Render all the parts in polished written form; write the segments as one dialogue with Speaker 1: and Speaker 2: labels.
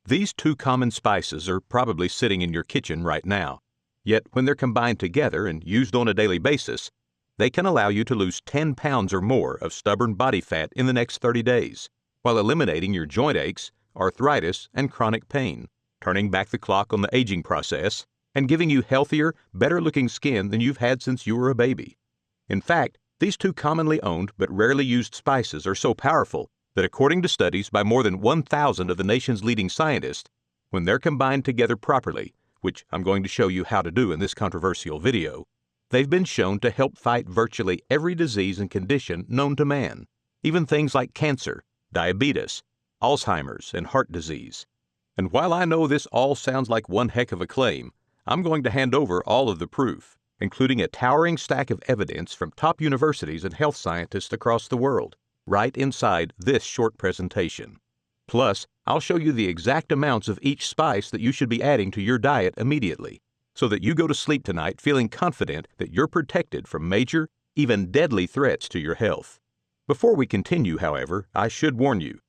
Speaker 1: These two common spices are probably sitting in your kitchen right now. Yet when they're combined together and used on a daily basis, they can allow you to lose 10 pounds or more of stubborn body fat in the next 30 days, while eliminating your joint aches, arthritis, and chronic pain, turning back the clock on the aging process, and giving you healthier, better-looking skin than you've had since you were a baby. In fact, these two commonly owned but rarely used spices are so powerful that according to studies by more than 1,000 of the nation's leading scientists, when they're combined together properly, which I'm going to show you how to do in this controversial video, they've been shown to help fight virtually every disease and condition known to man, even things like cancer, diabetes, Alzheimer's, and heart disease. And while I know this all sounds like one heck of a claim, I'm going to hand over all of the proof, including a towering stack of evidence from top universities and health scientists across the world, right inside this short presentation. Plus, I'll show you the exact amounts of each spice that you should be adding to your diet immediately, so that you go to sleep tonight feeling confident that you're protected from major, even deadly threats to your health. Before we continue, however, I should warn you,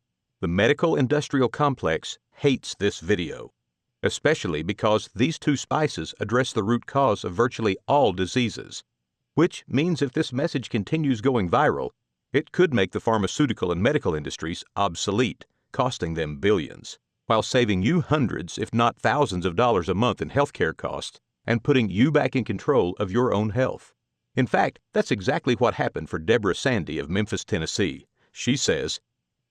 Speaker 1: the medical-industrial complex hates this video, especially because these two spices address the root cause of virtually all diseases, which means if this message continues going viral, it could make the pharmaceutical and medical industries obsolete, costing them billions, while saving you hundreds, if not thousands of dollars a month in healthcare costs and putting you back in control of your own health. In fact, that's exactly what happened for Deborah Sandy of Memphis, Tennessee. She says,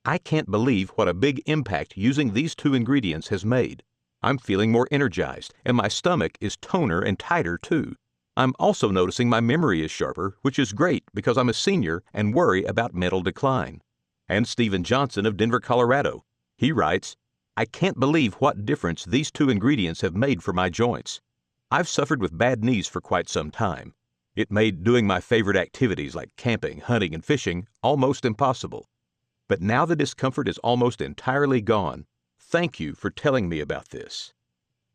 Speaker 1: "I can't believe what a big impact using these two ingredients has made. I'm feeling more energized, and my stomach is toner and tighter too. I'm also noticing my memory is sharper, which is great because I'm a senior and worry about mental decline." And Stephen Johnson of Denver, Colorado. He writes, "I can't believe what difference these two ingredients have made for my joints. I've suffered with bad knees for quite some time. It made doing my favorite activities like camping, hunting, and fishing almost impossible. But now the discomfort is almost entirely gone. Thank you for telling me about this."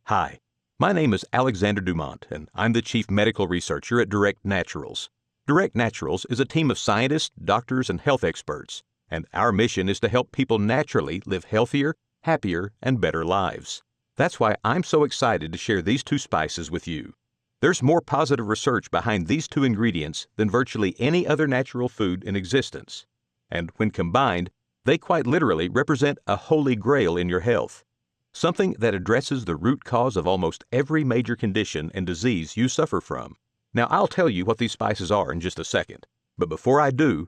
Speaker 1: Hi, my name is Alexander Dumont, and I'm the Chief Medical Researcher at Direct Naturals. Direct Naturals is a team of scientists, doctors, and health experts, and our mission is to help people naturally live healthier, happier, and better lives. That's why I'm so excited to share these two spices with you. There's more positive research behind these two ingredients than virtually any other natural food in existence. And when combined, they quite literally represent a holy grail in your health, something that addresses the root cause of almost every major condition and disease you suffer from. Now, I'll tell you what these spices are in just a second, but before I do,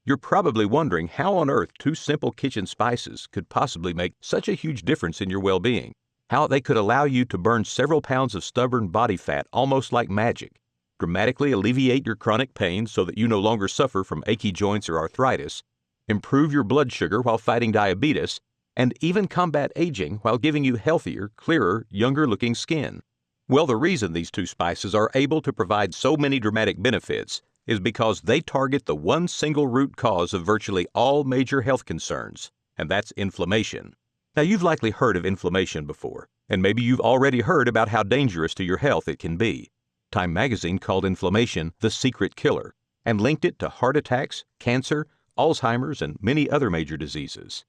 Speaker 1: you're probably wondering how on earth two simple kitchen spices could possibly make such a huge difference in your well-being, how they could allow you to burn several pounds of stubborn body fat almost like magic, dramatically alleviate your chronic pain so that you no longer suffer from achy joints or arthritis, improve your blood sugar while fighting diabetes, and even combat aging while giving you healthier, clearer, younger-looking skin. Well, the reason these two spices are able to provide so many dramatic benefits is because they target the one single root cause of virtually all major health concerns, and that's inflammation. Now, you've likely heard of inflammation before, and maybe you've already heard about how dangerous to your health it can be. Time magazine called inflammation the secret killer and linked it to heart attacks, cancer, Alzheimer's, and many other major diseases.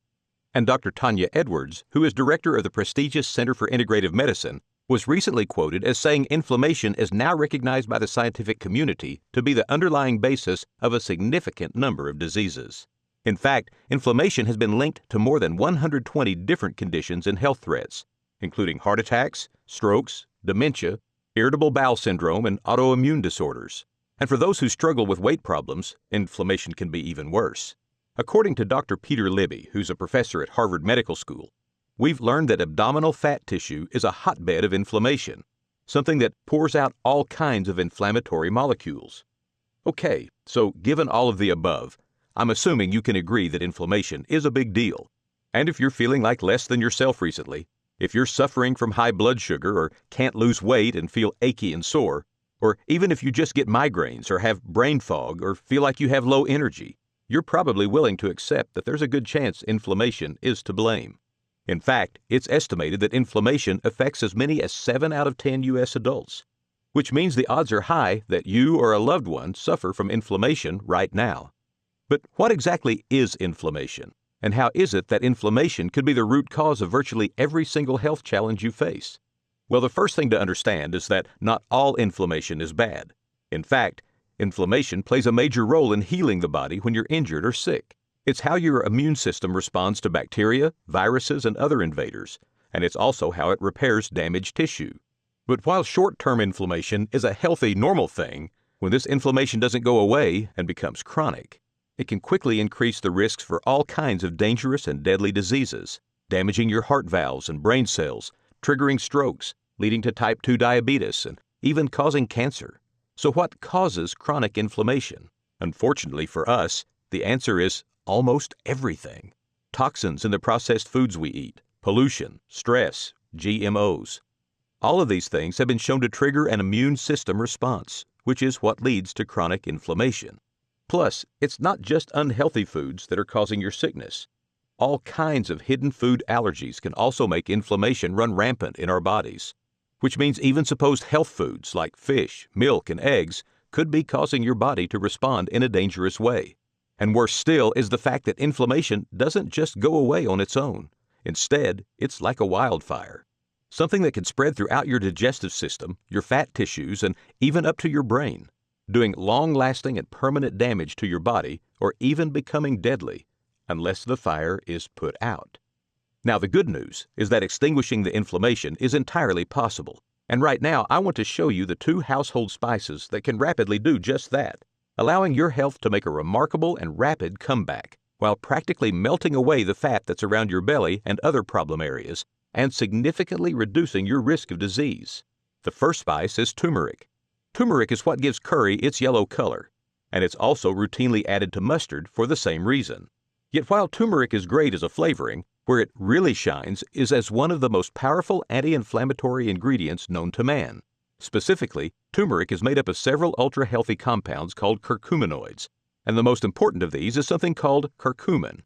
Speaker 1: And Dr. Tanya Edwards, who is director of the prestigious Center for Integrative Medicine, was recently quoted as saying inflammation is now recognized by the scientific community to be the underlying basis of a significant number of diseases. In fact, inflammation has been linked to more than 120 different conditions and health threats, including heart attacks, strokes, dementia, irritable bowel syndrome, and autoimmune disorders. And for those who struggle with weight problems, inflammation can be even worse. According to Dr. Peter Libby, who's a professor at Harvard Medical School, we've learned that abdominal fat tissue is a hotbed of inflammation, something that pours out all kinds of inflammatory molecules. Okay, so given all of the above, I'm assuming you can agree that inflammation is a big deal. And if you're feeling like less than yourself recently, if you're suffering from high blood sugar or can't lose weight and feel achy and sore, or even if you just get migraines or have brain fog or feel like you have low energy, you're probably willing to accept that there's a good chance inflammation is to blame. In fact, it's estimated that inflammation affects as many as 7 out of 10 U.S. adults, which means the odds are high that you or a loved one suffer from inflammation right now. But what exactly is inflammation? And how is it that inflammation could be the root cause of virtually every single health challenge you face? Well, the first thing to understand is that not all inflammation is bad. In fact, inflammation plays a major role in healing the body when you're injured or sick. It's how your immune system responds to bacteria, viruses, and other invaders, and it's also how it repairs damaged tissue. But while short-term inflammation is a healthy, normal thing, when this inflammation doesn't go away and becomes chronic, it can quickly increase the risks for all kinds of dangerous and deadly diseases, damaging your heart valves and brain cells, triggering strokes, leading to type 2 diabetes, and even causing cancer. So what causes chronic inflammation? Unfortunately for us, the answer is almost everything. Toxins in the processed foods we eat, pollution, stress, GMOs. All of these things have been shown to trigger an immune system response, which is what leads to chronic inflammation. Plus, it's not just unhealthy foods that are causing your sickness. All kinds of hidden food allergies can also make inflammation run rampant in our bodies, which means even supposed health foods like fish, milk, and eggs could be causing your body to respond in a dangerous way. And worse still is the fact that inflammation doesn't just go away on its own. Instead, it's like a wildfire, something that can spread throughout your digestive system, your fat tissues, and even up to your brain, doing long-lasting and permanent damage to your body or even becoming deadly, unless the fire is put out. Now, the good news is that extinguishing the inflammation is entirely possible. And right now, I want to show you the 2 household spices that can rapidly do just that, allowing your health to make a remarkable and rapid comeback, while practically melting away the fat that's around your belly and other problem areas, and significantly reducing your risk of disease. The first spice is turmeric. Turmeric is what gives curry its yellow color, and it's also routinely added to mustard for the same reason. Yet while turmeric is great as a flavoring, where it really shines is as one of the most powerful anti-inflammatory ingredients known to man. Specifically, turmeric is made up of several ultra-healthy compounds called curcuminoids, and the most important of these is something called curcumin.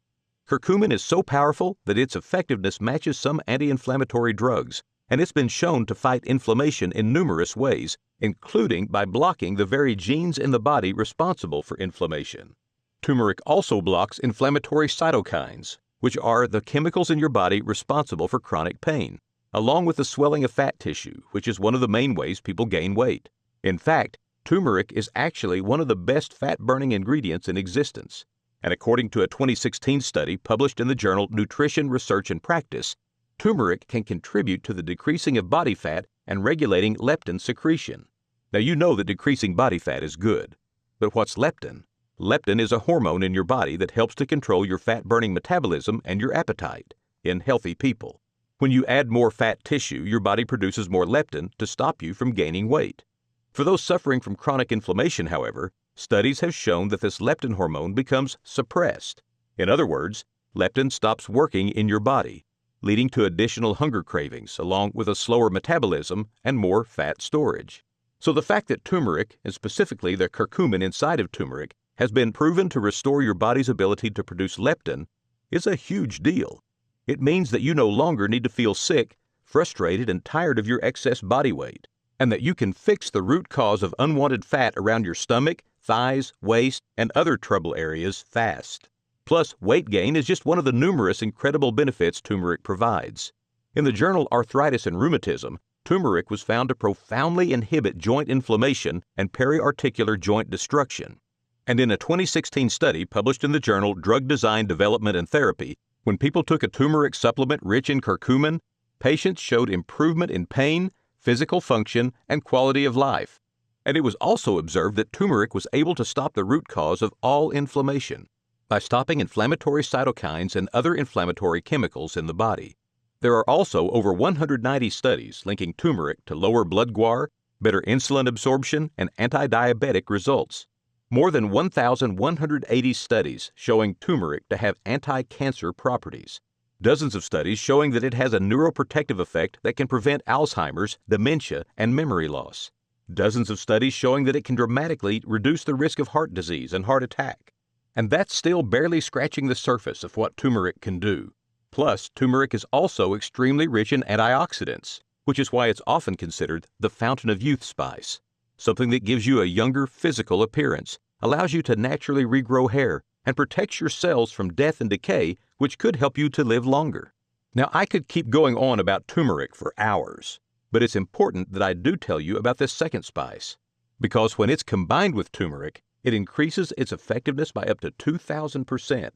Speaker 1: Curcumin is so powerful that its effectiveness matches some anti-inflammatory drugs, and it's been shown to fight inflammation in numerous ways, including by blocking the very genes in the body responsible for inflammation. Turmeric also blocks inflammatory cytokines, which are the chemicals in your body responsible for chronic pain, along with the swelling of fat tissue, which is one of the main ways people gain weight. In fact, turmeric is actually one of the best fat-burning ingredients in existence. And according to a 2016 study published in the journal Nutrition, Research, and Practice, turmeric can contribute to the decreasing of body fat and regulating leptin secretion. Now, you know that decreasing body fat is good. But what's leptin? Leptin is a hormone in your body that helps to control your fat-burning metabolism and your appetite in healthy people. When you add more fat tissue, your body produces more leptin to stop you from gaining weight. For those suffering from chronic inflammation, however, studies have shown that this leptin hormone becomes suppressed. In other words, leptin stops working in your body, leading to additional hunger cravings along with a slower metabolism and more fat storage. So the fact that turmeric, and specifically the curcumin inside of turmeric, has been proven to restore your body's ability to produce leptin is a huge deal. It means that you no longer need to feel sick, frustrated, and tired of your excess body weight, and that you can fix the root cause of unwanted fat around your stomach, thighs, waist, and other trouble areas fast. Plus, weight gain is just one of the numerous incredible benefits turmeric provides. In the journal Arthritis and Rheumatism, turmeric was found to profoundly inhibit joint inflammation and periarticular joint destruction. And in a 2016 study published in the journal Drug Design, Development, and Therapy, when people took a turmeric supplement rich in curcumin, patients showed improvement in pain, physical function, and quality of life. And it was also observed that turmeric was able to stop the root cause of all inflammation by stopping inflammatory cytokines and other inflammatory chemicals in the body. There are also over 190 studies linking turmeric to lower blood GWAR, better insulin absorption, and anti-diabetic results. More than 1,180 studies showing turmeric to have anti-cancer properties. Dozens of studies showing that it has a neuroprotective effect that can prevent Alzheimer's, dementia, and memory loss. Dozens of studies showing that it can dramatically reduce the risk of heart disease and heart attack. And that's still barely scratching the surface of what turmeric can do. Plus, turmeric is also extremely rich in antioxidants, which is why it's often considered the fountain of youth spice. Something that gives you a younger physical appearance, allows you to naturally regrow hair, and protects your cells from death and decay, which could help you to live longer. Now, I could keep going on about turmeric for hours, but it's important that I do tell you about this second spice, because when it's combined with turmeric, it increases its effectiveness by up to 2,000%.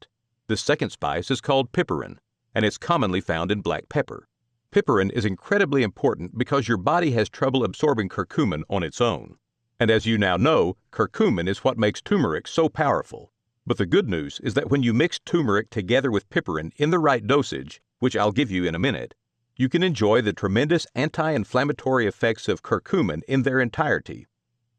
Speaker 1: The second spice is called piperine, and it's commonly found in black pepper. Piperine is incredibly important because your body has trouble absorbing curcumin on its own. And as you now know, curcumin is what makes turmeric so powerful. But the good news is that when you mix turmeric together with piperine in the right dosage, which I'll give you in a minute, you can enjoy the tremendous anti-inflammatory effects of curcumin in their entirety.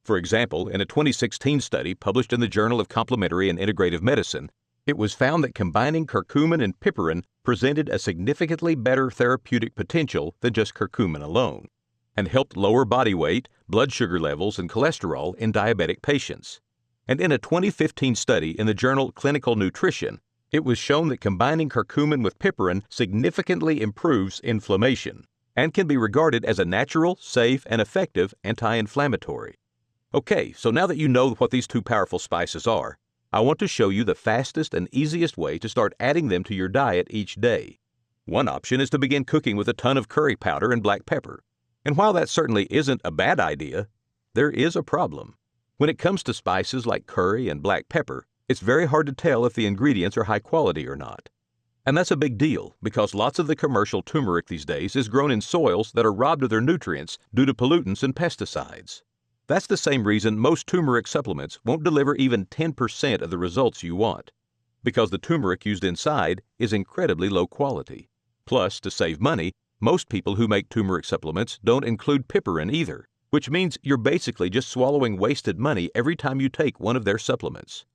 Speaker 1: For example, in a 2016 study published in the Journal of Complementary and Integrative Medicine, it was found that combining curcumin and piperine presented a significantly better therapeutic potential than just curcumin alone, and helped lower body weight, blood sugar levels, and cholesterol in diabetic patients. And in a 2015 study in the journal Clinical Nutrition, it was shown that combining curcumin with piperine significantly improves inflammation and can be regarded as a natural, safe, and effective anti-inflammatory. Okay, so now that you know what these two powerful spices are, I want to show you the fastest and easiest way to start adding them to your diet each day. One option is to begin cooking with a ton of curry powder and black pepper. And while that certainly isn't a bad idea, there is a problem. When it comes to spices like curry and black pepper, it's very hard to tell if the ingredients are high quality or not. And that's a big deal because lots of the commercial turmeric these days is grown in soils that are robbed of their nutrients due to pollutants and pesticides. That's the same reason most turmeric supplements won't deliver even 10% of the results you want, because the turmeric used inside is incredibly low quality. Plus, to save money, most people who make turmeric supplements don't include piperine either, which means you're basically just swallowing wasted money every time you take one of their supplements.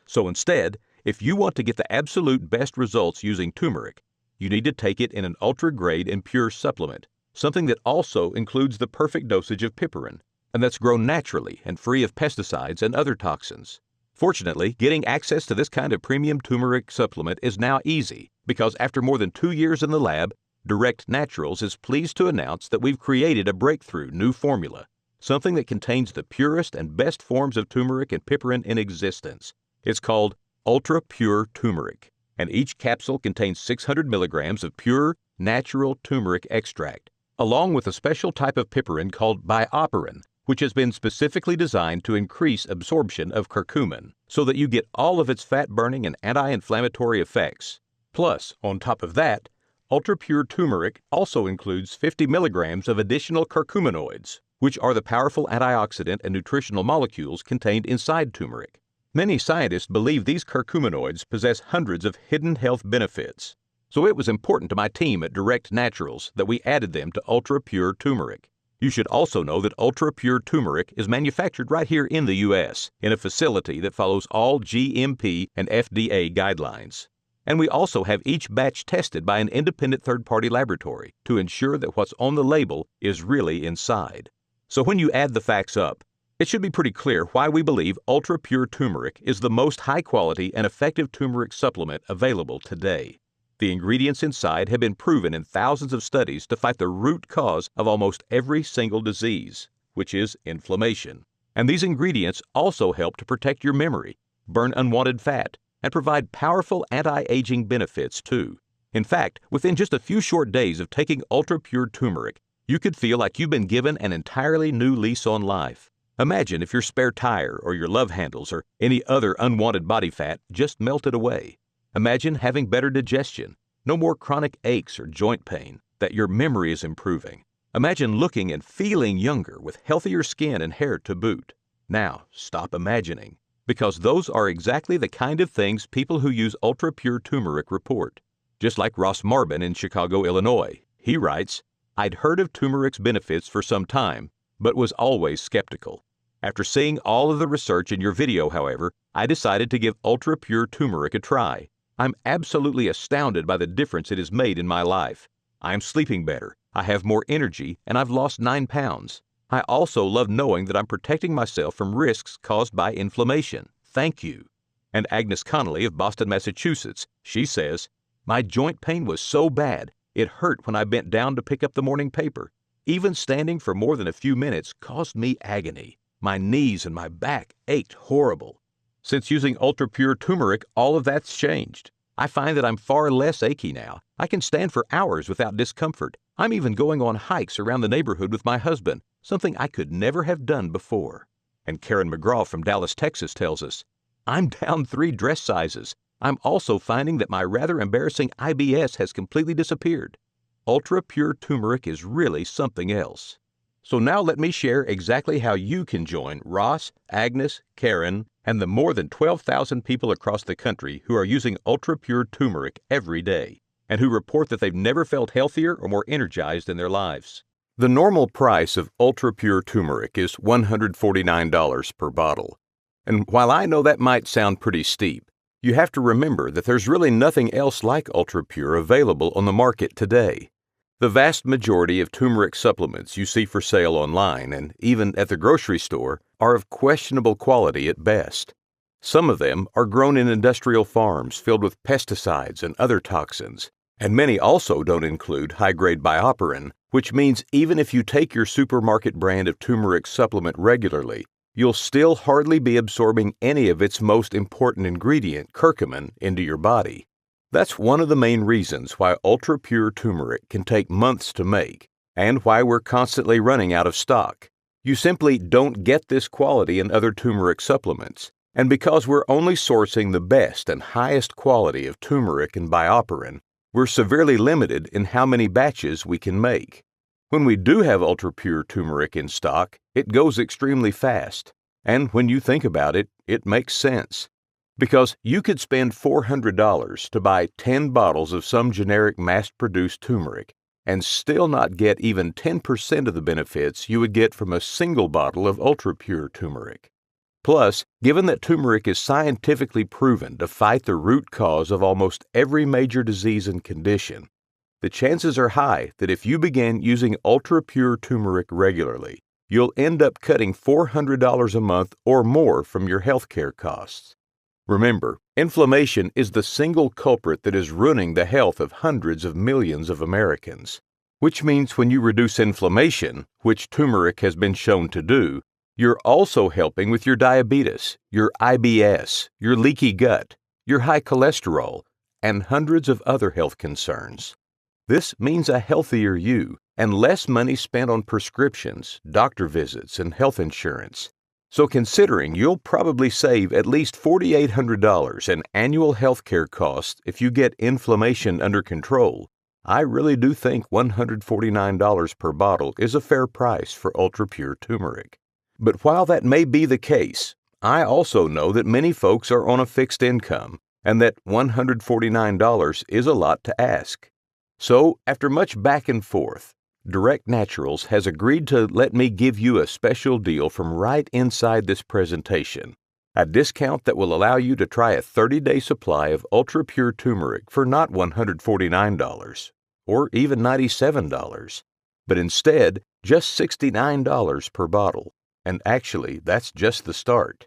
Speaker 1: So instead, if you want to get the absolute best results using turmeric, you need to take it in an ultra-grade and pure supplement, something that also includes the perfect dosage of piperine, and that's grown naturally and free of pesticides and other toxins. Fortunately, getting access to this kind of premium turmeric supplement is now easy because after more than 2 years in the lab, Direct Naturals is pleased to announce that we've created a breakthrough new formula, something that contains the purest and best forms of turmeric and piperine in existence. It's called Ultra Pure Turmeric, and each capsule contains 600 milligrams of pure, natural turmeric extract, along with a special type of piperine called bioperine, which has been specifically designed to increase absorption of curcumin so that you get all of its fat-burning and anti-inflammatory effects. Plus, on top of that, Ultra Pure Turmeric also includes 50 milligrams of additional curcuminoids, which are the powerful antioxidant and nutritional molecules contained inside turmeric. Many scientists believe these curcuminoids possess hundreds of hidden health benefits, so it was important to my team at Direct Naturals that we added them to Ultra Pure Turmeric. You should also know that Ultra Pure Turmeric is manufactured right here in the U.S. in a facility that follows all GMP and FDA guidelines. And we also have each batch tested by an independent third-party laboratory to ensure that what's on the label is really inside. So when you add the facts up, it should be pretty clear why we believe Ultra Pure Turmeric is the most high-quality and effective turmeric supplement available today. The ingredients inside have been proven in thousands of studies to fight the root cause of almost every single disease, which is inflammation. And these ingredients also help to protect your memory, burn unwanted fat, and provide powerful anti-aging benefits too. In fact, within just a few short days of taking Ultra Pure Turmeric, you could feel like you've been given an entirely new lease on life. Imagine if your spare tire or your love handles or any other unwanted body fat just melted away. Imagine having better digestion, no more chronic aches or joint pain, that your memory is improving. Imagine looking and feeling younger with healthier skin and hair to boot. Now, stop imagining, because those are exactly the kind of things people who use Ultra Pure Turmeric report. Just like Ross Marbin in Chicago, Illinois. He writes, "I'd heard of turmeric's benefits for some time, but was always skeptical. After seeing all of the research in your video, however, I decided to give Ultra Pure Turmeric a try. I'm absolutely astounded by the difference it has made in my life. I'm sleeping better, I have more energy, and I've lost 9 pounds. I also love knowing that I'm protecting myself from risks caused by inflammation. Thank you." And Agnes Connolly of Boston, Massachusetts, she says, "My joint pain was so bad, it hurt when I bent down to pick up the morning paper. Even standing for more than a few minutes caused me agony. My knees and my back ached horrible. Since using Ultra Pure Turmeric, all of that's changed. I find that I'm far less achy now. I can stand for hours without discomfort. I'm even going on hikes around the neighborhood with my husband, something I could never have done before. And Karen McGraw from Dallas, Texas tells us, I'm down 3 dress sizes. I'm also finding that my rather embarrassing IBS has completely disappeared. Ultra Pure Turmeric is really something else. So now let me share exactly how you can join Ross, Agnes, Karen, and the more than 12,000 people across the country who are using Ultra Pure Turmeric every day, and who report that they've never felt healthier or more energized in their lives. The normal price of Ultra Pure Turmeric is $149 per bottle. And while I know that might sound pretty steep, you have to remember that there's really nothing else like Ultra Pure available on the market today. The vast majority of turmeric supplements you see for sale online and even at the grocery store are of questionable quality at best. Some of them are grown in industrial farms filled with pesticides and other toxins, and many also don't include high-grade bioperin, which means even if you take your supermarket brand of turmeric supplement regularly, you'll still hardly be absorbing any of its most important ingredient, curcumin, into your body. That's one of the main reasons why Ultra Pure Turmeric can take months to make, and why we're constantly running out of stock. You simply don't get this quality in other turmeric supplements, and because we're only sourcing the best and highest quality of turmeric and bioperin, we're severely limited in how many batches we can make. When we do have Ultra Pure Turmeric in stock, it goes extremely fast, and when you think about it, it makes sense. Because you could spend $400 to buy 10 bottles of some generic mass-produced turmeric and still not get even 10% of the benefits you would get from a single bottle of Ultra Pure Turmeric. Plus, given that turmeric is scientifically proven to fight the root cause of almost every major disease and condition, the chances are high that if you begin using Ultra Pure Turmeric regularly, you'll end up cutting $400 a month or more from your healthcare costs. Remember, inflammation is the single culprit that is ruining the health of hundreds of millions of Americans, which means when you reduce inflammation, which turmeric has been shown to do, you're also helping with your diabetes, your IBS, your leaky gut, your high cholesterol, and hundreds of other health concerns. This means a healthier you and less money spent on prescriptions, doctor visits, and health insurance. So considering you'll probably save at least $4,800 in annual healthcare costs if you get inflammation under control, I really do think $149 per bottle is a fair price for Ultra Pure Turmeric. But while that may be the case, I also know that many folks are on a fixed income and that $149 is a lot to ask. So, after much back and forth, Direct Naturals has agreed to let me give you a special deal from right inside this presentation, a discount that will allow you to try a 30-day supply of Ultra Pure Turmeric for not $149 or even $97, but instead just $69 per bottle, and actually that's just the start.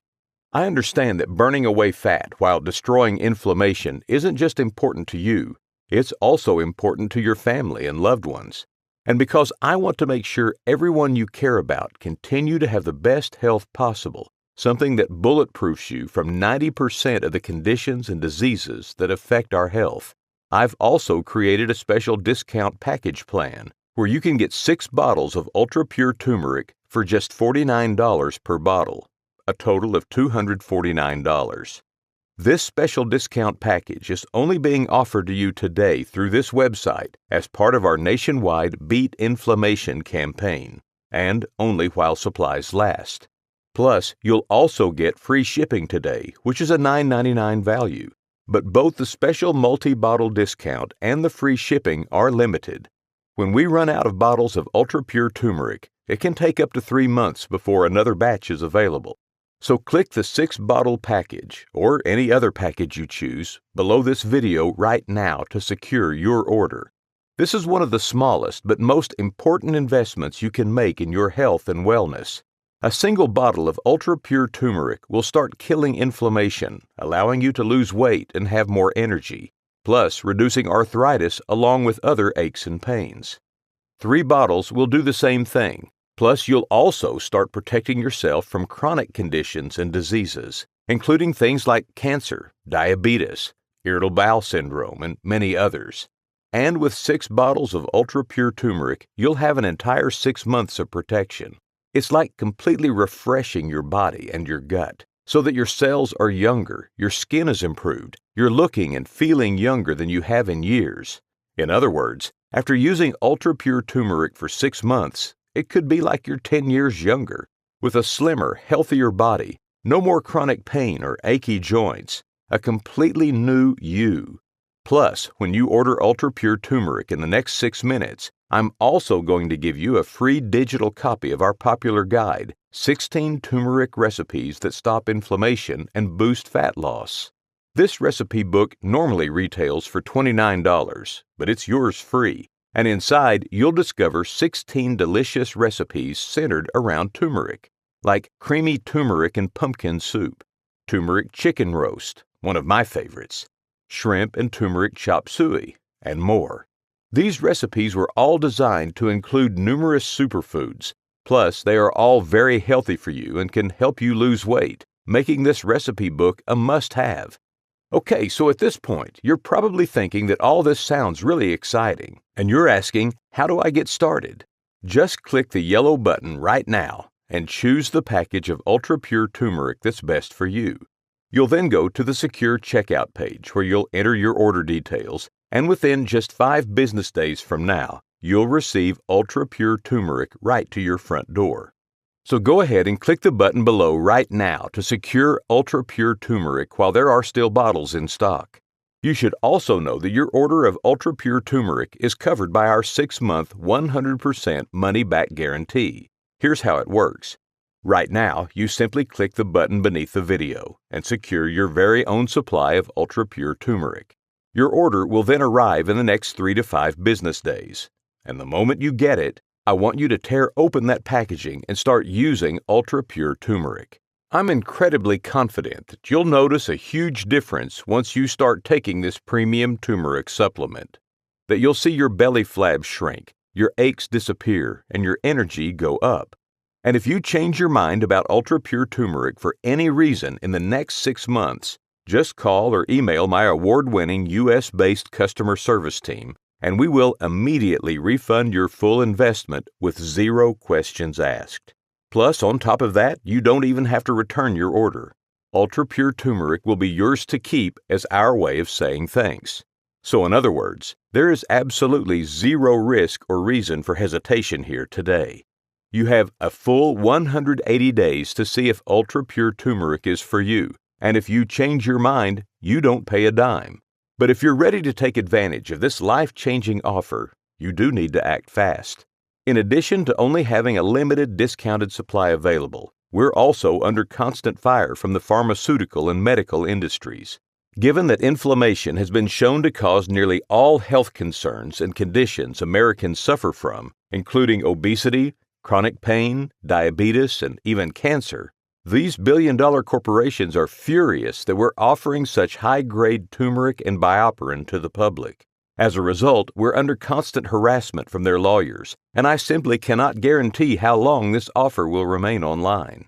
Speaker 1: I understand that burning away fat while destroying inflammation isn't just important to you, it's also important to your family and loved ones. And because I want to make sure everyone you care about continue to have the best health possible, something that bulletproofs you from 90% of the conditions and diseases that affect our health, I've also created a special discount package plan where you can get 6 bottles of Ultra Pure Turmeric for just $49 per bottle, a total of $249. This special discount package is only being offered to you today through this website as part of our nationwide Beat Inflammation campaign, and only while supplies last. Plus, you'll also get free shipping today, which is a $9.99 value. But both the special multi-bottle discount and the free shipping are limited. When we run out of bottles of Ultra Pure Turmeric, it can take up to 3 months before another batch is available. So click the 6-bottle package, or any other package you choose, below this video right now to secure your order. This is one of the smallest but most important investments you can make in your health and wellness. A single bottle of Ultra Pure Turmeric will start killing inflammation, allowing you to lose weight and have more energy, plus reducing arthritis along with other aches and pains. 3 bottles will do the same thing. Plus, you'll also start protecting yourself from chronic conditions and diseases. including things like cancer, diabetes, irritable bowel syndrome, and many others. And with 6 bottles of ultra-pure turmeric, you'll have an entire 6 months of protection. It's like completely refreshing your body and your gut, so that your cells are younger, your skin is improved, you're looking and feeling younger than you have in years. In other words, after using ultra-pure turmeric for 6 months, it could be like you're 10 years younger, with a slimmer, healthier body, no more chronic pain or achy joints, a completely new you. Plus, when you order ultra-pure turmeric in the next 6 minutes, I'm also going to give you a free digital copy of our popular guide, 16 Turmeric Recipes That Stop Inflammation and Boost Fat Loss. This recipe book normally retails for $29, but it's yours free, and inside you'll discover 16 delicious recipes centered around turmeric, like creamy turmeric and pumpkin soup, turmeric chicken roast, one of my favorites, shrimp and turmeric chop suey, and more. These recipes were all designed to include numerous superfoods, plus they are all very healthy for you and can help you lose weight, making this recipe book a must-have. Okay, so at this point, you're probably thinking that all this sounds really exciting, and you're asking, how do I get started? Just click the yellow button right now and choose the package of ultra-pure turmeric that's best for you. You'll then go to the secure checkout page where you'll enter your order details, and within just 5 business days from now, you'll receive ultra-pure turmeric right to your front door. So go ahead and click the button below right now to secure ultra-pure turmeric while there are still bottles in stock. You should also know that your order of ultra-pure turmeric is covered by our 6-month 100% money-back guarantee. Here's how it works. Right now, you simply click the button beneath the video and secure your very own supply of ultra-pure turmeric. Your order will then arrive in the next 3 to 5 business days. And the moment you get it, I want you to tear open that packaging and start using ultra-pure turmeric. I'm incredibly confident that you'll notice a huge difference once you start taking this premium turmeric supplement. That you'll see your belly flab shrink, your aches disappear, and your energy go up. And if you change your mind about ultra-pure turmeric for any reason in the next 6 months, just call or email my award-winning U.S.-based customer service team, and we will immediately refund your full investment with 0 questions asked. Plus, on top of that, you don't even have to return your order. Ultra-pure turmeric will be yours to keep as our way of saying thanks. So in other words, there is absolutely 0 risk or reason for hesitation here today. You have a full 180 days to see if ultra-pure turmeric is for you, and if you change your mind, you don't pay a dime. But if you're ready to take advantage of this life-changing offer, you do need to act fast. In addition to only having a limited discounted supply available, we're also under constant fire from the pharmaceutical and medical industries. Given that inflammation has been shown to cause nearly all health concerns and conditions Americans suffer from, including obesity, chronic pain, diabetes, and even cancer, these billion-dollar corporations are furious that we're offering such high-grade turmeric and bioperin to the public. As a result, we're under constant harassment from their lawyers, and I simply cannot guarantee how long this offer will remain online.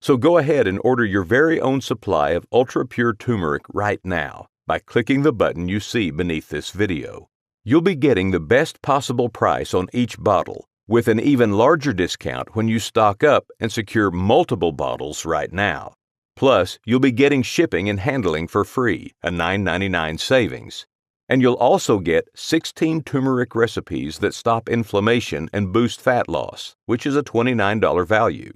Speaker 1: So go ahead and order your very own supply of ultra-pure turmeric right now by clicking the button you see beneath this video. You'll be getting the best possible price on each bottle, with an even larger discount when you stock up and secure multiple bottles right now. Plus, you'll be getting shipping and handling for free, a $9.99 savings. And you'll also get 16 turmeric recipes that stop inflammation and boost fat loss, which is a $29 value.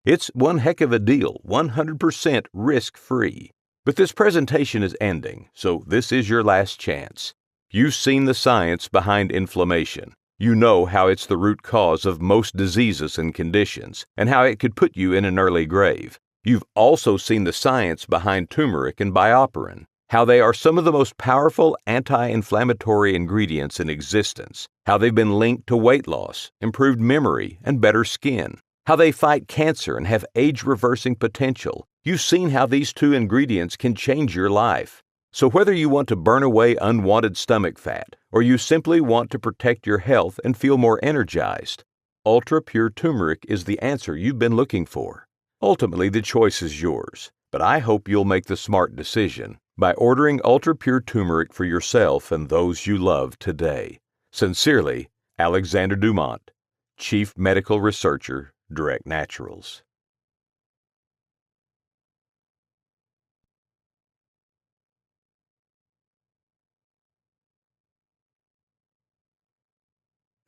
Speaker 1: It's one heck of a deal, 100% risk-free. But this presentation is ending, so this is your last chance. You've seen the science behind inflammation. You know how it's the root cause of most diseases and conditions, and how it could put you in an early grave. You've also seen the science behind turmeric and bioperin, how they are some of the most powerful anti-inflammatory ingredients in existence, how they've been linked to weight loss, improved memory, and better skin, how they fight cancer and have age-reversing potential. You've seen how these 2 ingredients can change your life. So whether you want to burn away unwanted stomach fat, or you simply want to protect your health and feel more energized, ultra-pure turmeric is the answer you've been looking for. Ultimately, the choice is yours. but I hope you'll make the smart decision by ordering Ultra Pure Turmeric for yourself and those you love today. Sincerely, Alexander Dumont, Chief Medical Researcher, Direct Naturals.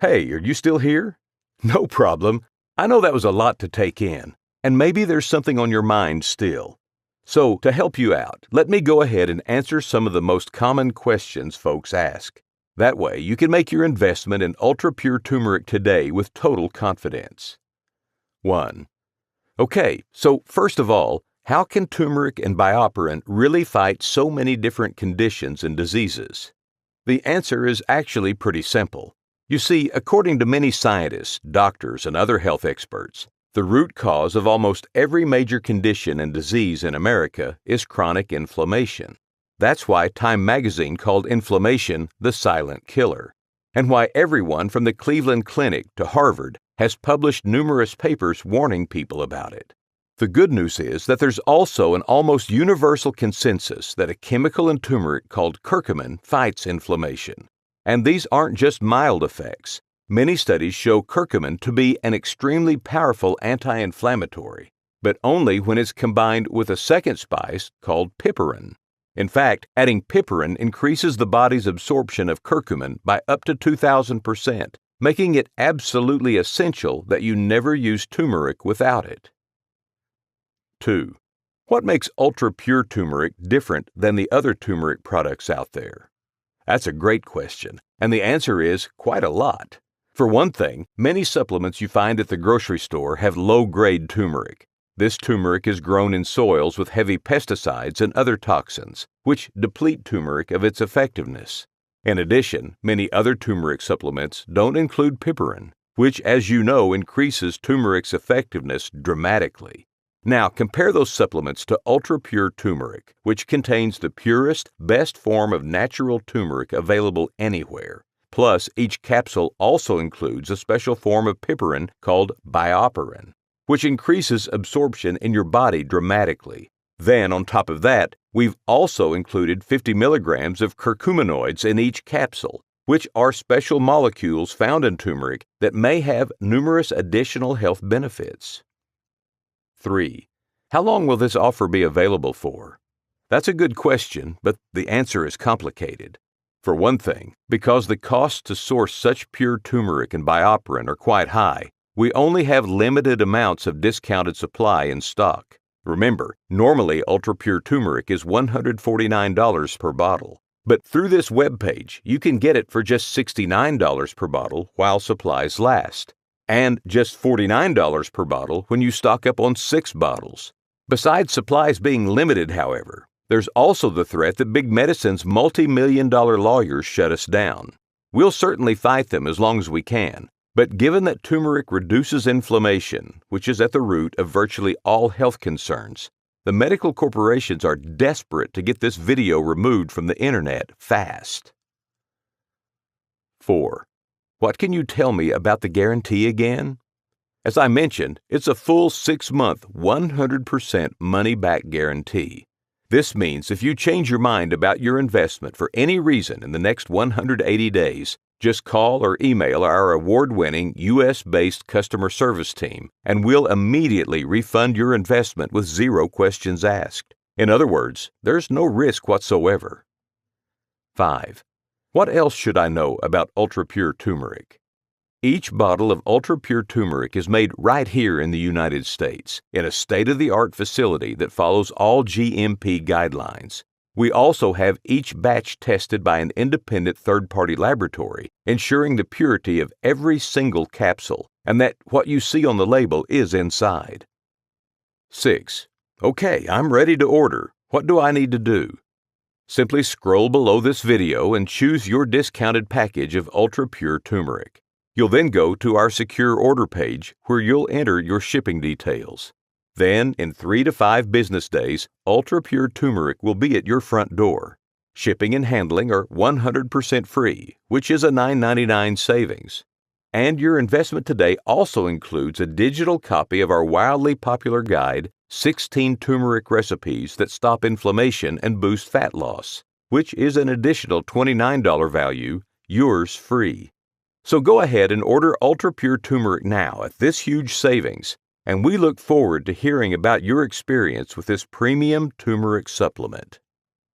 Speaker 1: Hey, are you still here? No problem. I know that was a lot to take in, and maybe there's something on your mind still. So, to help you out, let me go ahead and answer some of the most common questions folks ask. That way, you can make your investment in Ultra Pure Turmeric today with total confidence. 1. Okay, so first of all, how can turmeric and bioperine really fight so many different conditions and diseases? The answer is actually pretty simple. You see, according to many scientists, doctors, and other health experts, the root cause of almost every major condition and disease in America is chronic inflammation. That's why Time magazine called inflammation the silent killer, and why everyone from the Cleveland Clinic to Harvard has published numerous papers warning people about it. The good news is that there's also an almost universal consensus that a chemical in turmeric called curcumin fights inflammation. And these aren't just mild effects. Many studies show curcumin to be an extremely powerful anti-inflammatory, but only when it's combined with a second spice called piperine. In fact, adding piperine increases the body's absorption of curcumin by up to 2,000%, making it absolutely essential that you never use turmeric without it. 2. What makes Ultra Pure Turmeric different than the other turmeric products out there? That's a great question, and the answer is quite a lot. For one thing, many supplements you find at the grocery store have low-grade turmeric. This turmeric is grown in soils with heavy pesticides and other toxins, which deplete turmeric of its effectiveness. In addition, many other turmeric supplements don't include piperine, which, as you know, increases turmeric's effectiveness dramatically. Now, compare those supplements to Ultra Pure Turmeric, which contains the purest, best form of natural turmeric available anywhere. Plus, each capsule also includes a special form of piperine called bioperine, which increases absorption in your body dramatically. Then, on top of that, we've also included 50 milligrams of curcuminoids in each capsule, which are special molecules found in turmeric that may have numerous additional health benefits. 3. How long will this offer be available for? That's a good question, but the answer is complicated. For one thing, because the costs to source such pure turmeric and bioperine are quite high, we only have limited amounts of discounted supply in stock. Remember, normally Ultra Pure Turmeric is $149 per bottle, but through this webpage, you can get it for just $69 per bottle while supplies last, and just $49 per bottle when you stock up on 6 bottles. Besides supplies being limited, however, there's also the threat that big medicine's multi-million-dollar lawyers shut us down. We'll certainly fight them as long as we can, but given that turmeric reduces inflammation, which is at the root of virtually all health concerns, the medical corporations are desperate to get this video removed from the internet fast. 4. What can you tell me about the guarantee again? As I mentioned, it's a full 6-month, 100% money-back guarantee. This means if you change your mind about your investment for any reason in the next 180 days, just call or email our award-winning U.S.-based customer service team, and we'll immediately refund your investment with 0 questions asked. In other words, there's no risk whatsoever. 5. What else should I know about Ultra Pure Turmeric? Each bottle of Ultra Pure Turmeric is made right here in the United States, in a state-of-the-art facility that follows all GMP guidelines. We also have each batch tested by an independent third-party laboratory, ensuring the purity of every single capsule, and that what you see on the label is inside. 6. Okay, I'm ready to order. What do I need to do? Simply scroll below this video and choose your discounted package of Ultra Pure Turmeric. You'll then go to our secure order page where you'll enter your shipping details. Then, in 3 to 5 business days, Ultra Pure Turmeric will be at your front door. Shipping and handling are 100% free, which is a $9.99 savings. And your investment today also includes a digital copy of our wildly popular guide, 16 turmeric recipes that stop inflammation and boost fat loss, which is an additional $29 value, yours free. So go ahead and order Ultra Pure Turmeric now at this huge savings, and we look forward to hearing about your experience with this premium turmeric supplement.